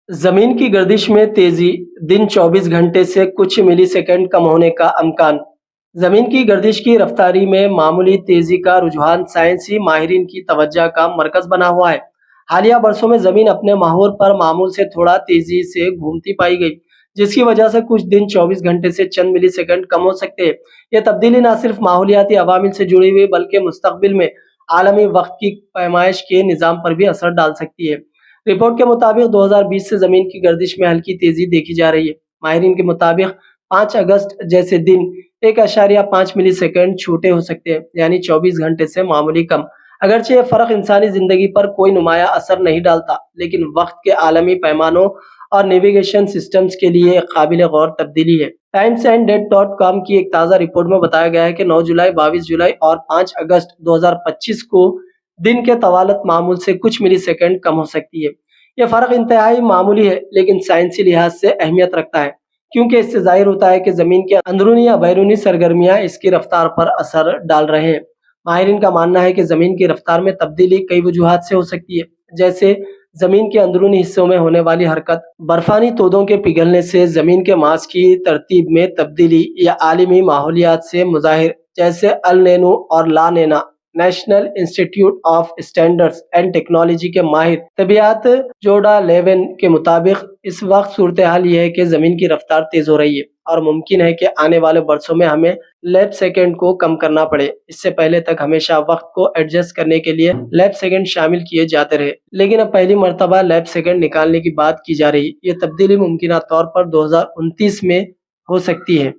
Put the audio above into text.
जमीन की गर्दिश में तेजी, दिन 24 घंटे से कुछ मिली सेकंड कम होने का अमकान। जमीन की गर्दिश की रफ्तारी में मामूली तेजी का रुझान साइंसी माहिरीन की तवज्जो का मरकज बना हुआ है। हालिया बरसों में जमीन अपने महवर पर मामूल से थोड़ा तेजी से घूमती पाई गई, जिसकी वजह से कुछ दिन 24 घंटे से चंद मिली सेकंड कम हो सकते हैं। यह तब्दीली न सिर्फ माहौलियाती अवामिल से जुड़ी हुई बल्कि मुस्तकबिल में आलमी वक्त की पैमाइश के निज़ाम पर भी असर डाल सकती है। रिपोर्ट के मुताबिक 2020 से जमीन की गर्दिश में हल्की तेजी देखी जा रही है। माहिरीन के मुताबिक 5 अगस्त जैसे दिन 1.5 मिली सेकेंड छोटे हो सकते हैं, यानी 24 घंटे से मामूली कम। अगरचे ये फर्क इंसानी जिंदगी पर कोई नुमाया असर नहीं डालता, लेकिन वक्त के आलमी पैमानों और नेविगेशन सिस्टम्स के लिए एक काबिल गौर तब्दीली है। टाइम्स एंड डेट.com की एक ताज़ा रिपोर्ट में बताया गया है कि 9 जुलाई, 22 जुलाई और 5 अगस्त 2025 को दिन के तवालत मामूल से कुछ मिली सेकंड कम हो सकती है। यह फ़र्क इंतहाई मामूली है, लेकिन साइंसी लिहाज से अहमियत रखता है, क्योंकि इससे जाहिर होता है कि ज़मीन की अंदरूनी या बैरूनी सरगर्मियाँ इसकी रफ्तार पर असर डाल रहे हैं। माहिरीन का मानना है कि ज़मीन की रफ्तार में तब्दीली कई वजूहात से हो सकती है, जैसे ज़मीन के अंदरूनी हिस्सों में होने वाली हरकत, बर्फानी तोदों के पिघलने से ज़मीन के मास की तरतीब में तब्दीली, या आलमी माहौलियात से मुज़ाहिर जैसे अल नेनो और ला नेना। National institute of standards and technology के माहिर तबियात जोडा लेवन के मुताबिक इस वक्त सूरत हाल ये है कि ज़मीन की रफ्तार तेज़ हो रही है और मुमकिन है कि आने वाले बरसों में हमें लैप सेकंड को कम करना पड़े। इससे पहले तक हमेशा वक्त को एडजस्ट करने के लिए लैप सेकंड शामिल किए जाते रहे, लेकिन अब पहली मर्तबा लैप सेकंड निकालने की बात की जा रही है। ये तब्दीली मुमकिन तौर पर 2029 में हो सकती है।